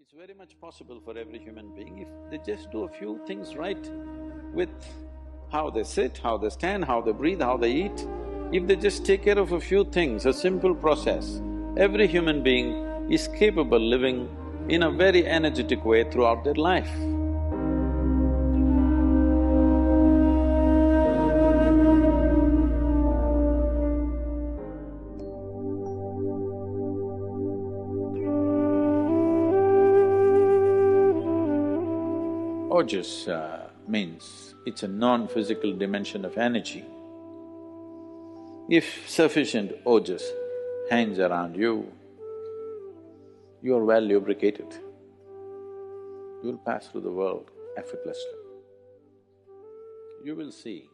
It's very much possible for every human being if they just do a few things right with how they sit, how they stand, how they breathe, how they eat. If they just take care of a few things, a simple process, every human being is capable living in a very energetic way throughout their life. Ojas means it's a non-physical dimension of energy. If sufficient ojas hangs around you, you are well lubricated. You'll pass through the world effortlessly. You will see